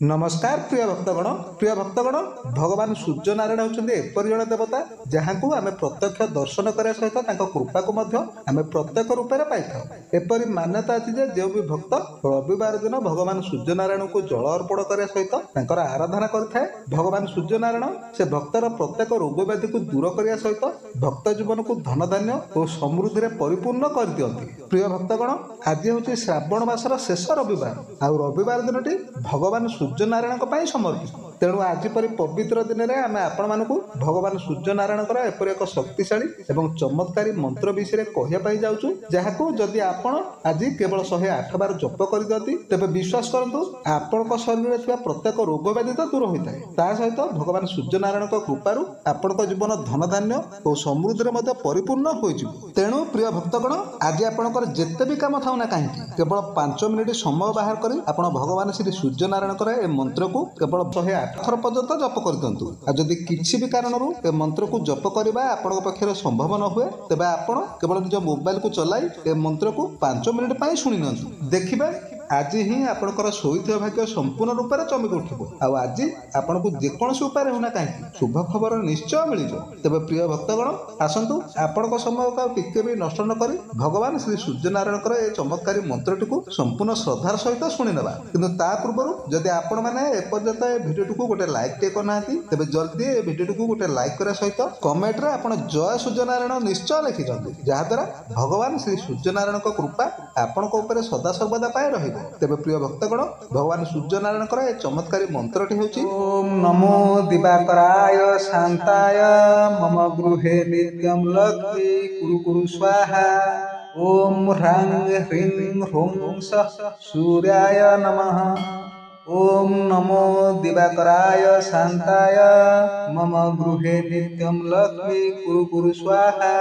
नमस्कार प्रिय भक्तगण भगवान सूर्य नारायण होउछन्ते एपरि जण देवता जहाँकु आमे प्रत्यक्ष दर्शन करे सहित तांको कृपा को मध्य आमे प्रत्यक्ष रूप में पाइथाउ। एपरि मान्यता अछि जे जो भी भक्त रविवार दिन भगवान सूर्य नारायण को जल अर्पण करे सहित तांकर आराधना करथाय भगवान सूर्य नारायण से भक्तर प्रत्येक रोग व्याधि को दूर करिया सहित भक्त जीवन को धन धान्य और समृद्धि रे परिपूर्ण कर दियंती। प्रिय भक्तगण आज होछि श्रावण मासर शेष रविवार आ रविवार दिनटी भगवान सूर्य नारायण समर्पित। तेणु आज परी पवित्र दिन में आम आपण मानक भगवान सूर्य नारायण एपरि एक शक्तिशाली एवं चमत्कारी मंत्र विषय कहवाई जाऊँ जहाँ जदि आपण आज केवल 108 बार जप कर दियंती तेबे विश्वास करंतु आपण शरीर में थिबा प्रत्येक रोग व्याधि तो दूर होता है। ता सहित भगवान सूर्य नारायण कृपारू आपण जीवन धन धान्य और समृद्धि में परिपूर्ण हो। तेणु प्रिय भक्तगण आज आपणकर जेते भी काम थाउ ना कहीं केवल 5 मिनिट समय बाहर करी आपण भगवान श्री सूर्य नारायण ए मंत्र को केवल 108 थर पर्यंत जप कर दिंतु। जदि किसी भी कारण ए मंत्र को जप करबा आपण पक्षर संभव न हुए तेबे आपण केवल निज मोबाइल को चलाई ए मंत्र को 5 मिनिट पाई सुनि नियंतु। देखिबा आज ही आपणकर शोइथिबा भाग्य संपूर्ण रूप से चमक उठिबो। आज आपण को जेकोसी उपाय होना कहीं शुभ खबर निश्चय मिलिजो। तेबे प्रिय भक्तगण आसंतु आपण समय का टिके भी नष्ट न करी भगवान श्री सूर्य नारायण ए चमत्कारी मंत्रटी को संपूर्ण श्रद्धार सहित शुणी नेबा। किंतु ता पूर्व जदि आपण माने एपर्यंत ए भिडियो को गोटे लाइक टे करना तेबे जल्दी ए भिडियो को गोटे लाइक करे सहित कमेंट रे आपण जय सूर्य नारायण निश्चय लिखि दियंतु जहा द्वारा भगवान श्री सूर्य नारायण कृपा आपण को ऊपर सदा सर्वदा पाए रहिबो। तेबे प्रिय भक्तगण भगवान सूर्य नारायण ए चमत्कारी मंत्रटी होछि ओम नमो दिवाकराय शांताय मम गृहे नित्यं लक्ष्मी कुरु कुरु स्वाहा ओम ह्रां ह्रीं ह्रूं सूर्याय नमः ओम नमो दिवाकराय शांताय मम गृहे नित्यं लक्ष्मी कुरु कुरु स्वाहा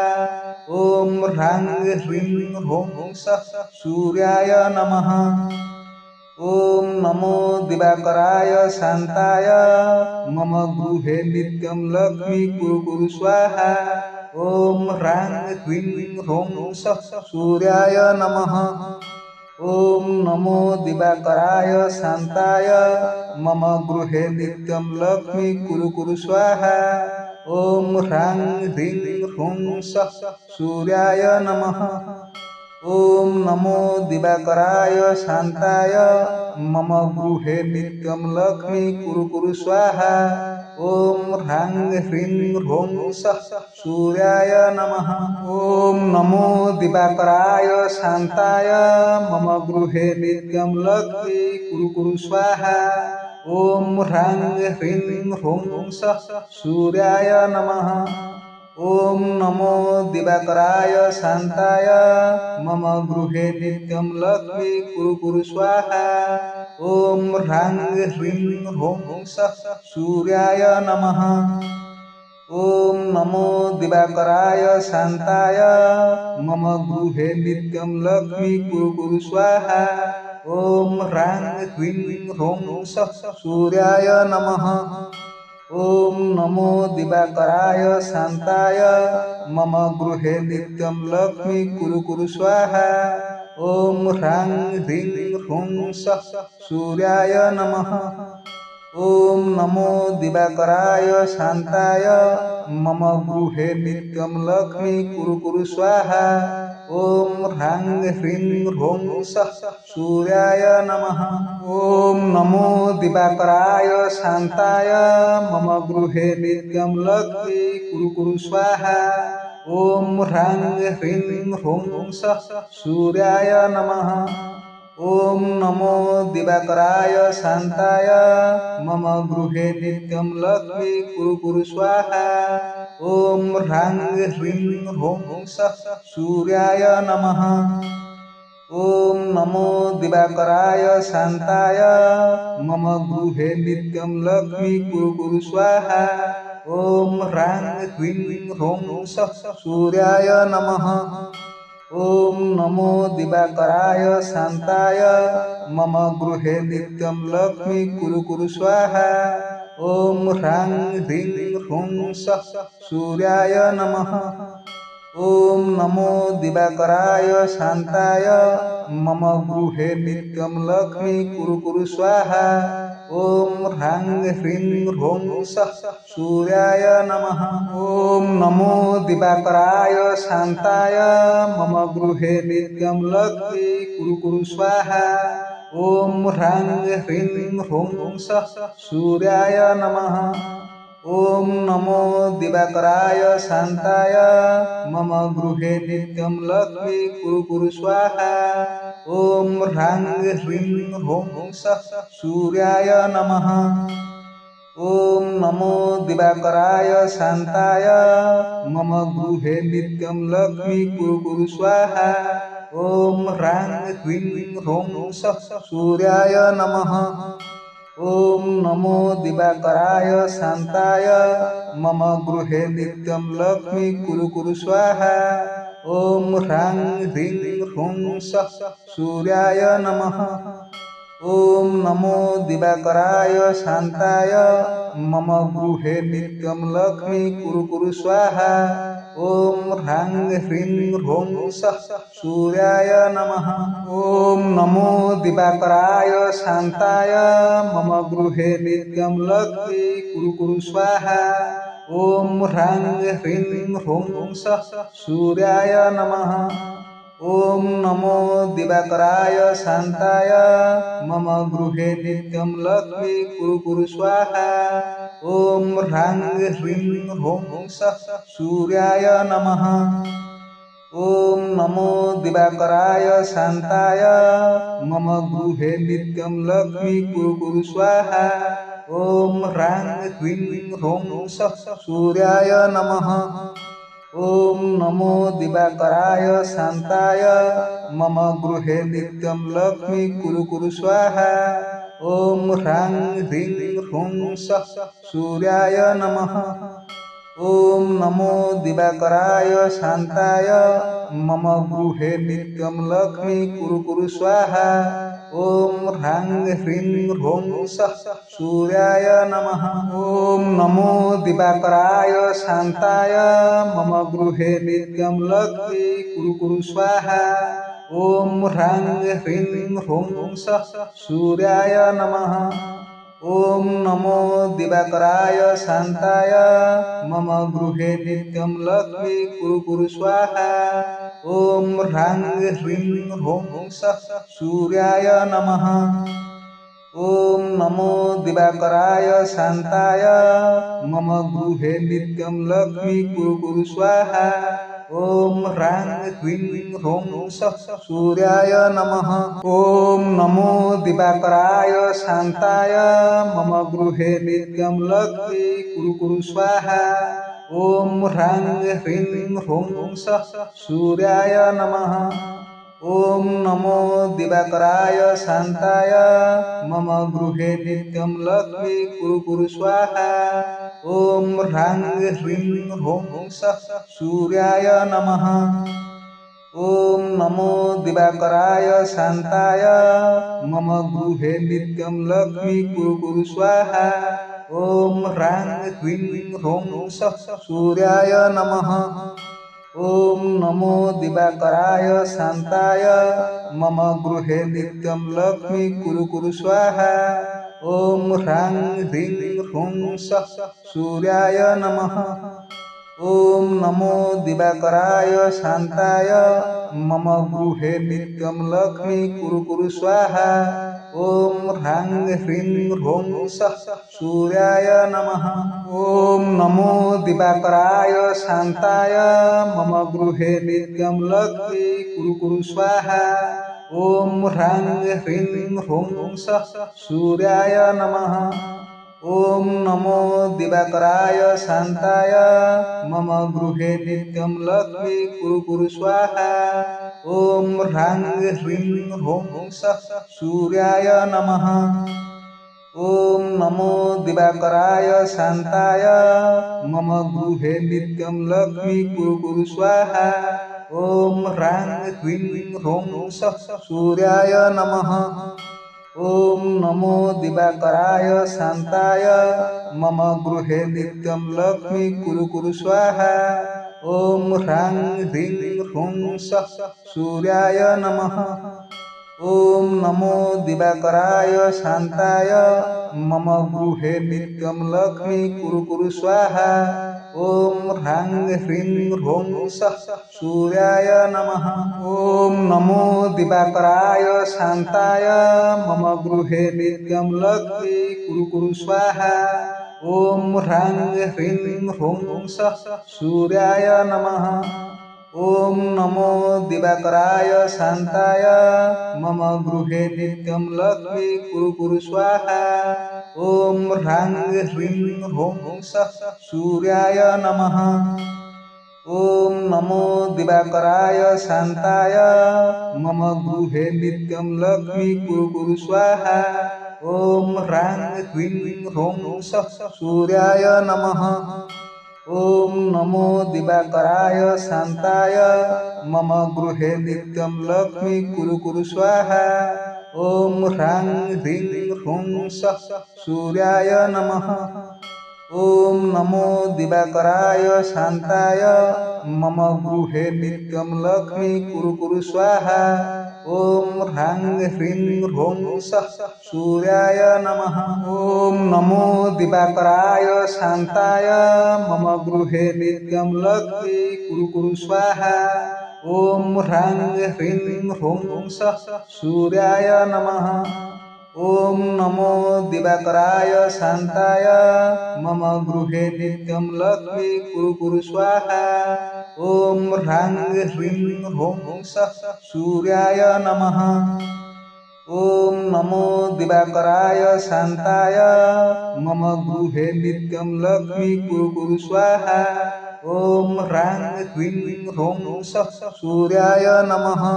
ओम ह्रां ह्रीं ह्रूं सूर्याय नमः ओम नमो दिवाकराय शांताय मम गृहे नित्यं लक्ष्मी कुरु कुरु स्वाहा ओम ह्रां ह्रीं ह्रूं सूर्याय नमः ओम नमो दिवाकराय शांताय मम गृहे नित्यं लक्ष्मी कुरु कुरु स्वाहा ओम ह्रां ह्रीं ह्रूं सूर्याय नमः ओम नमो दिवाकराय शांताय मम गृहे नित्यं लक्ष्मी कुरु कुरु स्वाहा ओम ह्रां ह्रीं ह्रूं सूर्याय नमः ओम नमो दिवाकराय शांताय मम गृहे नित्यं लक्ष्मी कुरु कुरु स्वाहा ओम ह्रां ह्रीं ह्रूं सूर्याय नमः ओम नमो दिवाकराय शांताय मम गृहे नित्यं लक्ष्मी कुरु कुरु स्वाहा ओम ह्रां ह्रीं ह्रूं सूर्याय नमः ओम नमो दिवाकराय शांताय मम गृहे नित्यं लक्ष्मी कुरु कुरु स्वाहा ओम ह्रां ह्रीं ह्रूं सूर्याय नमः ओम नमो दिवाकराय शांताय मम गृहे नित्यं लक्ष्मी कुरु कुरु स्वाहा ओम ह्रां ह्रीं ह्रूं सूर्याय नमः ओम नमो दिवाकराय शांताय मम गृहे नित्यं लक्ष्मी कुरु कुरु स्वाहा ओम ह्रां ह्रीं ह्रूं सूर्याय नमः ओम नमो दिवाकराय शांताय मम गृहे नित्यं लक्ष्मी कुरु कुरु स्वाहा ओम ह्रां ह्रीं ह्रूं सूर्याय नमः ओम नमो दिवाकराय शांताय मम गृहे नित्यं लक्ष्मी कुरु कुरु स्वाहा ओम ह्रां ह्रीं ह्रूं सूर्याय नमः ओम नमो दिवाकराय शांताय मम गृहे नित्यं लक्ष्मी कुरु कुरु स्वाहा ओम ह्रां ह्रीं ह्रूं सूर्याय नमः ओम नमो दिवाकराय शांताय मम गृहे नित्यं लक्ष्मी कुरु कुरु स्वाहा ओम ह्रां ह्रीं ह्रूं सूर्याय नमः ओम नमो दिवाकराय शांताय मम गृहे नित्यं लक्ष्मी कुरु कुरु स्वाहा। ह्रां ह्रीं ह्रूं सः सूर्याय नमः। ॐ नमो दिवाकराय शान्ताय मम गृहे नित्यं लक्ष्मी कुरु कुरु स्वाहा। ॐ ह्रां ह्रीं ह्रूं सः सूर्याय नमः। ॐ नमो दिवाकराय शान्ताय मम गृहे नित्यं लक्ष्मी कुरु कुरु स्वाहा। ॐ ह्रां ह्रीं ह्रूं सः सूर्याय नमः। ॐ नमो दिवाकराय शान्ताय मम गृहे नित्यं लक्ष्मी कुरु कुरु स्वाहा। ॐ ह्रां ह्रीं ह्रूं सः सूर्याय नमः। ॐ नमो दिवाकराय शान्ताय मम गृहे नित्यं लक्ष्मी कुरु कुरु स्वाहा। ॐ ह्रां ह्रीं ह्रूं सः सूर्याय नमः। ॐ नमो दिवाकराय शान्ताय मम गृहे नित्यं लक्ष्मी कुरु कुरु स्वाहा। ॐ ह्रां ह्रीं ह्रूं सः सूर्याय नमः। ॐ नमो दिवाकराय शान्ताय मम गृहे नित्यं लक्ष्मी कुरु कुरु स्वाहा। ॐ ह्रां ह्रीं ह्रूं सः सूर्याय नमः। ॐ नमो दिवाकराय शान्ताय मम गृहे नित्यं लक्ष्मी कुरु कुरु स्वाहा। ॐ ह्रां ह्रीं ह्रूं सः सूर्याय नमः। ॐ नमो दिवाकराय शान्ताय मम गृहे नित्यं लक्ष्मी कुरु कुरु स्वाहा। ॐ ह्रां ह्रीं ह्रूं सः सूर्याय नमः। ॐ नमो दिवाकराय शान्ताय मम गृहे नित्यं लक्ष्मी कुरु कुरु स्वाहा। ॐ ह्रां ह्रीं ह्रूं सः सूर्याय नमः। ॐ नमो दिवाकराय शान्ताय मम गृहे नित्यं लक्ष्मी कुरु कुरु स्वाहा। ॐ ह्रां ह्रीं ह्रूं सः सूर्याय नमः। ॐ नमो दिवाकराय शान्ताय मम गृहे नित्यं लक्ष्मी कुरु कुरु स्वाहा। ॐ ह्रां ह्रीं ह्रूं सः सूर्याय नमः। ॐ नमो दिवाकराय शान्ताय मम गृहे नित्यं लक्ष्मी कुरु कुरु स्वाहा। ॐ ह्रां ह्रीं ह्रूं सः सूर्याय नमः। ॐ नमो दिवाकराय शान्ताय मम गृहे नित्यं लक्ष्मी कुरु कुरु स्वाहा। ॐ ह्रां ह्रीं ह्रूं सः सूर्याय नमः। ॐ नमो दिवाकराय शान्ताय मम गृहे नित्यं लक्ष्मी कुरु कुरु स्वाहा। ॐ ह्रां ह्रीं ह्रूं सः सूर्याय नमः। ॐ नमो दिवाकराय शान्ताय मम गृहे नित्यं लक्ष्मी कुरु कुरु स्वाहा। ॐ ह्रां ह्रीं ह्रूं सः सूर्याय नमः। ॐ नमो दिवाकराय शान्ताय मम गृहे नित्यं लक्ष्मी कुरु कुरु स्वाहा। ॐ ह्रां ह्रीं ह्रूं सः सूर्याय नमः। ॐ नमो दिवाकराय शान्ताय मम गृहे नित्यं लक्ष्मी कुरु कुरु स्वाहा। ॐ ह्रां ह्रीं ह्रूं सः सूर्याय नमः। ॐ नमो दिवाकराय शान्ताय मम गृहे नित्यं लक्ष्मी कुरु कुरु स्वाहा। ॐ ह्रां ह्रीं ह्रूं सः सूर्याय नमः। ॐ नमो दिवाकराय शान्ताय मम गृहे नित्यं लक्ष्मी कुरु कुरु स्वाहा। ॐ ह्रां ह्रीं ह्रूं सः सूर्याय नमः। ॐ नमो दिवाकराय शान्ताय मम गृहे नित्यं लक्ष्मी कुरु कुरु स्वाहा। ॐ ह्रां ह्रीं ह्रूं सः सूर्याय नमः। ॐ नमो दिवाकराय शान्ताय मम गृहे नित्यं लक्ष्मी कुरु कुरु स्वाहा। ॐ ह्रां ह्रीं ह्रूं सः सूर्याय नमः। ॐ नमो दिवाकराय शान्ताय मम गृहे नित्यं लक्ष्मी कुरु कुरु स्वाहा। ॐ ह्रां ह्रीं ह्रूं सः सूर्याय नमः। ॐ नमो दिवाकराय शान्ताय मम गृहे नित्यं लक्ष्मी कुरु कुरु स्वाहा। ॐ ह्रां ह्रीं ह्रौं सः सूर्याय नमः। ॐ नमो दिवाकराय शान्ताय मम गृहे नित्यं लक्ष्मी कुरु कुरु स्वाहा। ॐ ह्रां ह्रीं ह्रौं सः सूर्याय नमः। ॐ नमो दिवाकराय शान्ताय मम गृहे नित्यं लक्ष्मी कुरु कुरु स्वाहा। ॐ ह्रां ह्रीं ह्रौं सः सूर्याय नमः। ॐ नमो दिवाकराय शान्ताय मम गृहे नित्यं लक्ष्मी कुरु कुरु स्वाहा। ॐ ह्रां ह्रीं ह्रौं सः सूर्याय नमः। ॐ नमो दिवाकराय शान्ताय मम गृहे नित्यं लक्ष्मी कुरु कुरु स्वाहा। ॐ ह्रां ह्रीं ह्रौं सः सूर्याय नमः। ॐ नमो दिवाकराय शान्ताय मम गृहे नित्यं लक्ष्मी कुरु कुरु स्वाहा। ॐ ह्रां ह्रीं ह्रौं सः सूर्याय नमः। ॐ नमो दिवाकराय शान्ताय मम गृहे नित्यं लक्ष्मी कुरु कुरु स्वाहा। ॐ ह्रां ह्रीं ह्रौं सः सूर्याय नमः। ॐ नमो दिवाकराय शान्ताय मम गृहे नित्यं लक्ष्मी कुरु कुरु स्वाहा। ॐ ह्रां ह्रीं ह्रौं सः सूर्याय नमः। ॐ नमो दिवाकराय शान्ताय मम गृहे नित्यं लक्ष्मी कुरु कुरु स्वाहा। ॐ ह्रां ह्रीं ह्रौं सः सूर्याय नमः।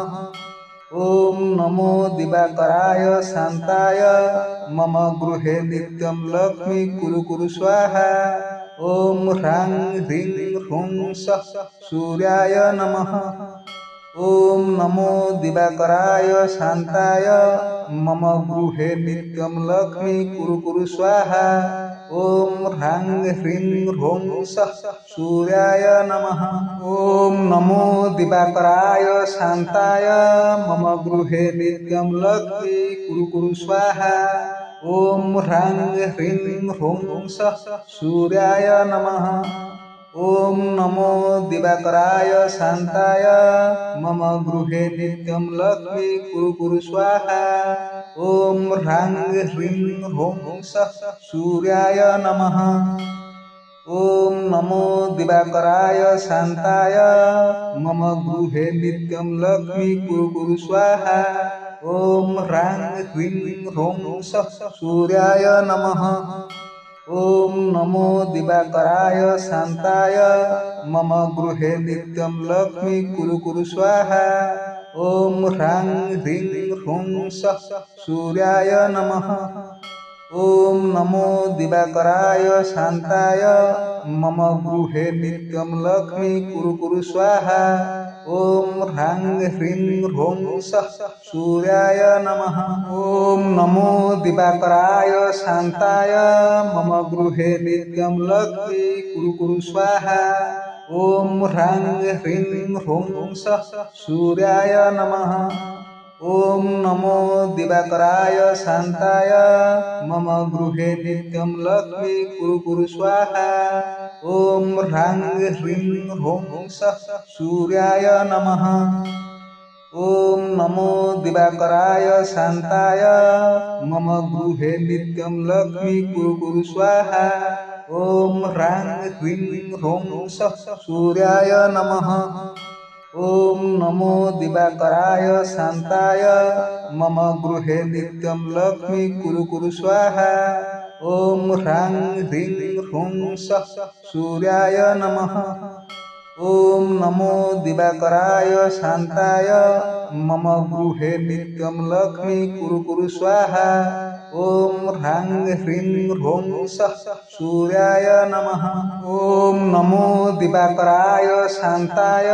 ॐ नमो दिवाकराय शान्ताय मम गृहे नित्यं लक्ष्मी कुरु कुरु स्वाहा। ॐ ह्रां ह्रीं ह्रौं सः सूर्याय नमः। ॐ नमो दिवाकराय शान्ताय मम गृहे नित्यं लक्ष्मी कुरु कुरु स्वाहा। ॐ ह्रां ह्रीं ह्रौं सः सूर्याय नमः। ॐ नमो दिवाकराय शान्ताय मम गृहे नित्यं लक्ष्मी कुरु कुरु स्वाहा। ॐ ह्रां ह्रीं ह्रौं सः सूर्याय नमः। ॐ नमो दिवाकराय शान्ताय मम गृहे नित्यं लक्ष्मी कुरु कुरु स्वाहा। ॐ ह्रां ह्रीं ह्रौं सः सूर्याय नमः। ॐ नमो दिवाकराय शान्ताय मम गृहे नित्यं लक्ष्मी कुरु कुरु स्वाहा। ॐ ह्रां ह्रीं ह्रौं सः सूर्याय नमः। ॐ नमो दिवाकराय शान्ताय मम गृहे नित्यं लक्ष्मी कुरु कुरु स्वाहा। ॐ ह्रां ह्रीं ह्रौं सः सूर्याय नमः। ॐ नमो दिवाकराय शान्ताय मम गृहे नित्यं लक्ष्मी कुरु कुरु स्वाहा। ॐ ह्रां ह्रीं ह्रौं सः सूर्याय नमः। ॐ नमो दिवाकराय शान्ताय मम गृहे नित्यं लक्ष्मी कुरु कुरु स्वाहा। ॐ ह्रां ह्रीं ह्रौं सः सूर्याय नमः। ॐ नमो दिवाकराय शान्ताय मम गृहे नित्यं लक्ष्मी कुरु कुरु स्वाहा। ॐ ह्रां ह्रीं ह्रौं सः सूर्याय नमः। ॐ नमो दिवाकराय शान्ताय मम गृहे नित्यं लक्ष्मी कुरु कुरु स्वाहा। ॐ ह्रां ह्रीं ह्रौं सः सूर्याय नमः। ॐ नमो दिवाकराय शान्ताय मम गृहे नित्यं लक्ष्मी कुरु कुरु स्वाहा। ॐ ह्रां ह्रीं ह्रौं सः सूर्याय नमः। ॐ नमो दिवाकराय शान्ताय मम गृहे नित्यं लक्ष्मी कुरु कुरु स्वाहा। ॐ ह्रां ह्रीं ह्रौं सः सूर्याय नमः। ॐ नमो दिवाकराय शान्ताय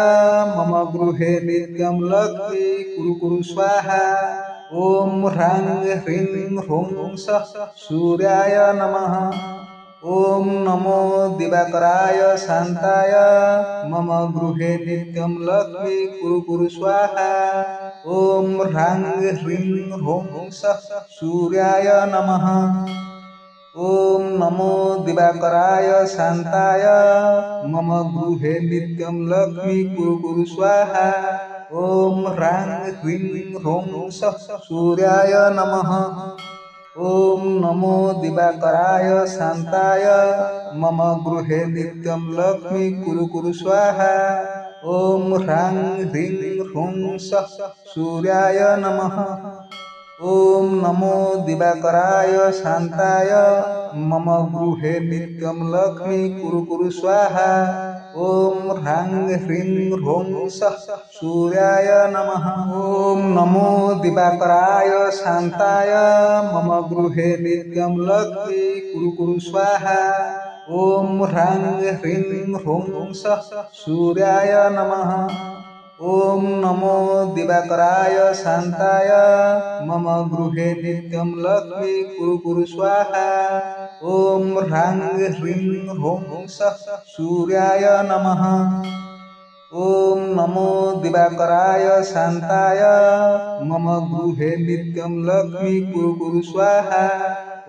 मम गृहे नित्यं लक्ष्मी कुरु कुरु स्वाहा। ॐ ह्रां ह्रीं ह्रौं सः सूर्याय नमः। ॐ नमो दिवाकराय शान्ताय मम गृहे नित्यं लक्ष्मी कुरु कुरु स्वाहा। ॐ ह्रां ह्रीं ह्रौं सः सूर्याय नमः। नमो दिवाकराय शान्ताय मम गृहे नित्यं लक्ष्मी कुरु कुरु स्वाहा। ॐ ह्रां ह्रीं ह्रौं सूर्याय नमः। ॐ नमो दिवाकराय शान्ताय मम गृहे नित्यं लक्ष्मी कुरु कुरु स्वाहा। ॐ ह्रां ह्रीं ह्रौं सूर्याय नमः। ॐ नमो दिवाकराय शान्ताय मम गृहे नित्यं लक्ष्मी कुरु कुरु स्वाहा। ॐ ह्रां ह्रीं ह्रौं सूर्याय नमः। ॐ नमो दिवाकराय शान्ताय मम गृहे नित्यं लक्ष्मी कुरु कुरु स्वाहा। ॐ ह्रां ह्रीं ह्रौं सूर्याय नमः। ॐ नमो दिवाकराय शान्ताय मम गृहे नित्यं लक्ष्मी कुरु कुरु स्वाहा। ॐ ह्रां ह्रीं ह्रौं सूर्याय नमः। ॐ नमो दिवाकराय शान्ताय मम गृहे नित्यं लक्ष्मी कुरु कुरु स्वाहा।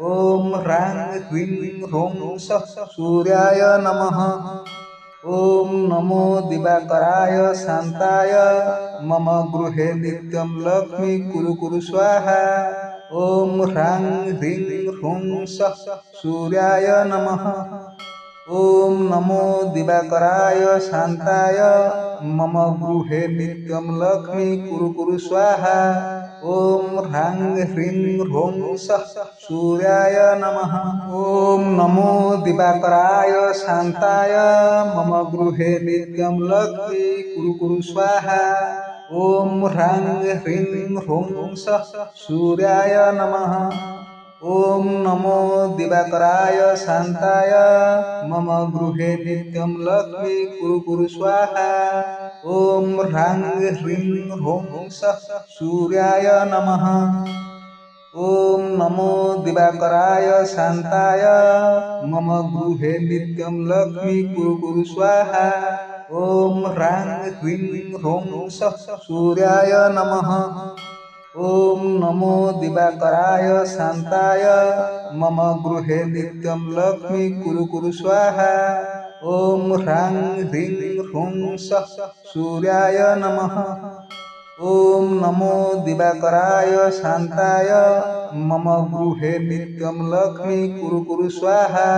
ॐ ह्रां ह्रीं ह्रौं सूर्याय नमः। ॐ नमो दिवाकराय शान्ताय मम गृहे नित्यं लक्ष्मी कुरु कुरु स्वाहा। ॐ ह्रां ह्रीं ह्रौं सूर्याय नमः। ॐ नमो दिवाकराय शान्ताय मम गृहे नित्यं लक्ष्मी कुरु कुरु स्वाहा। ॐ ह्रां ह्रीं ह्रौं सूर्याय नमः। ॐ नमो दिवाकराय शान्ताय मम गृहे नित्यं लक्ष्मी कुरु कुरु स्वाहा। ॐ ह्रां ह्रीं ह्रौं सूर्याय नमः। ॐ नमो दिवाकराय शान्ताय मम गृहे नित्यं लक्ष्मी कुरु कुरु स्वाहा। ॐ ह्रां ह्रीं ह्रौं सूर्याय नमः। ॐ नमो दिवाकराय शान्ताय मम गृहे नित्यं लक्ष्मी कुरु कुरु स्वाहा। ॐ ह्रां ह्रीं ह्रौं सूर्याय नमः। ॐ नमो दिवाकराय शान्ताय मम गृहे नित्यं लक्ष्मी कुरु कुरु स्वाहा। ॐ ह्रां ह्रीं ह्रौं सूर्याय नमः। ॐ नमो दिवाकराय शान्ताय मम गृहे नित्यं लक्ष्मी कुरु कुरु स्वाहा।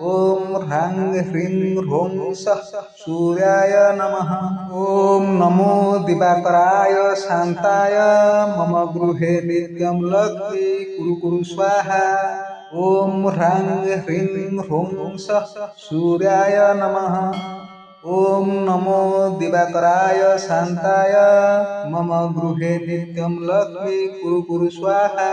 ॐ ह्रां ह्रीं ह्रौं सूर्याय नमः। ॐ नमो दिवाकराय शान्ताय मम गृहे नित्यं लक्ष्मी कुरु कुरु स्वाहा। ॐ ह्रां ह्रीं ह्रौं सूर्याय नमः। ॐ नमो दिवाकराय शान्ताय मम गृहे नित्यं लक्ष्मी कुरु कुरु स्वाहा।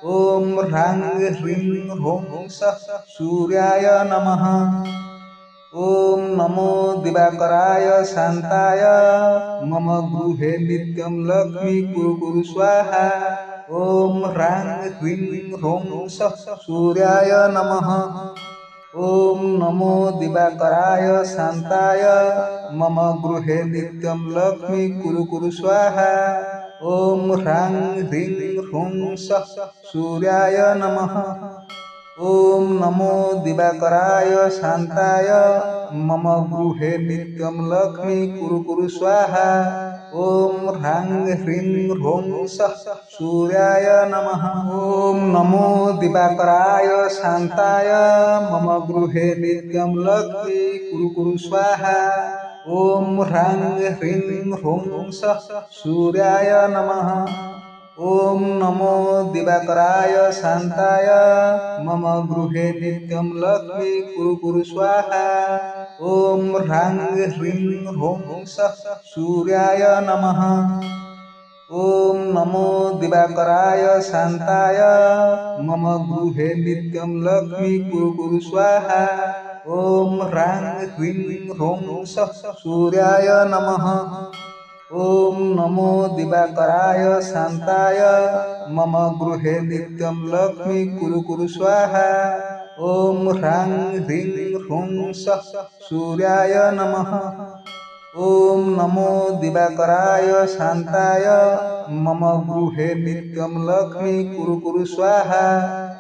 ॐ ह्रां ह्रीं ह्रौं सूर्याय नमः। ॐ नमो दिवाकराय शान्ताय मम गृहे नित्यं लक्ष्मी कुरु कुरु स्वाहा। ॐ ह्रां ह्रीं ह्रौं सूर्याय नमः। ॐ नमो दिवाकराय शान्ताय मम गृहे नित्यं लक्ष्मी कुरु कुरु स्वाहा। ॐ ह्रां ह्रीं ह्रौं सूर्याय नमः। ॐ नमो दिवाकराय शान्ताय मम गृहे नित्यं लक्ष्मी कुरु कुरु स्वाहा। ॐ ह्रां ह्रीं ह्रौं सूर्याय नमः। ॐ नमो दिवाकराय शान्ताय मम गृहे नित्यं लक्ष्मी कुरु कुरु स्वाहा। ॐ ह्रां ह्रीं ह्रौं सूर्याय नमः। ॐ नमो दिवाकराय शान्ताय मम गृहे नित्यं लक्ष्मी कुरु कुरु स्वाहा। ॐ ह्रां ह्रीं ह्रौं सूर्याय नमः। ॐ नमो दिवाकराय शान्ताय मम गृहे नित्यं लक्ष्मी कुरु कुरु स्वाहा। ॐ ह्रां ह्रीं ह्रौं सूर्याय नमः। ॐ नमो दिवाकराय शान्ताय मम गृहे नित्यं लक्ष्मी कुरु कुरु स्वाहा। ॐ ह्रां ह्रीं ह्रौं सूर्याय नमः। ॐ नमो दिवाकराय शान्ताय मम गृहे नित्यं लक्ष्मी कुरु कुरु स्वाहा।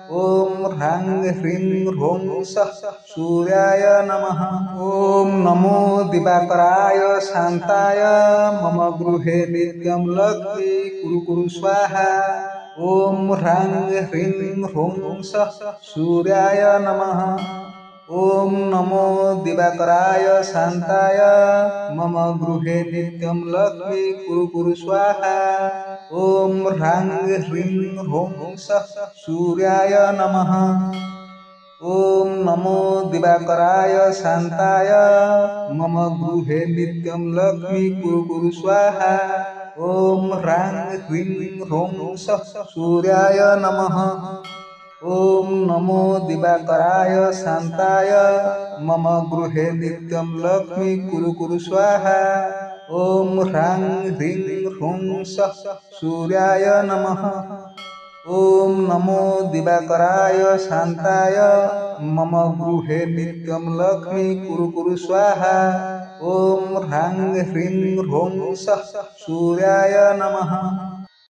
ॐ ह्रां ह्रीं ह्रौं सः सूर्याय नमः। ॐ नमो दिवाकराय शान्ताय मम गृहे नित्यं लक्ष्मी कुरु कुरु स्वाहा। ॐ ह्रां ह्रीं ह्रौं सः सूर्याय नमः। ॐ नमो दिवाकराय शान्ताय मम गृहे नित्यं लक्ष्मी कुरु कुरु स्वाहा। ॐ ह्रां ह्रीं ह्रौं सः सूर्याय नमः। ॐ नमो दिवाकराय शान्ताय मम गृहे नित्यं लक्ष्मी कुरु कुरु स्वाहा। ॐ ह्रां ह्रीं ह्रौं सः सूर्याय नमः। ॐ नमो दिवाकराय शान्ताय मम गृहे नित्यं लक्ष्मी कुरु कुरु स्वाहा। ॐ ह्रां ह्रीं ह्रौं सः सूर्याय नमः। ॐ नमो दिवाकराय शान्ताय मम गृहे नित्यं लक्ष्मी कुरु कुरु स्वाहा। ॐ ह्रां ह्रीं ह्रौं सः सूर्याय नमः।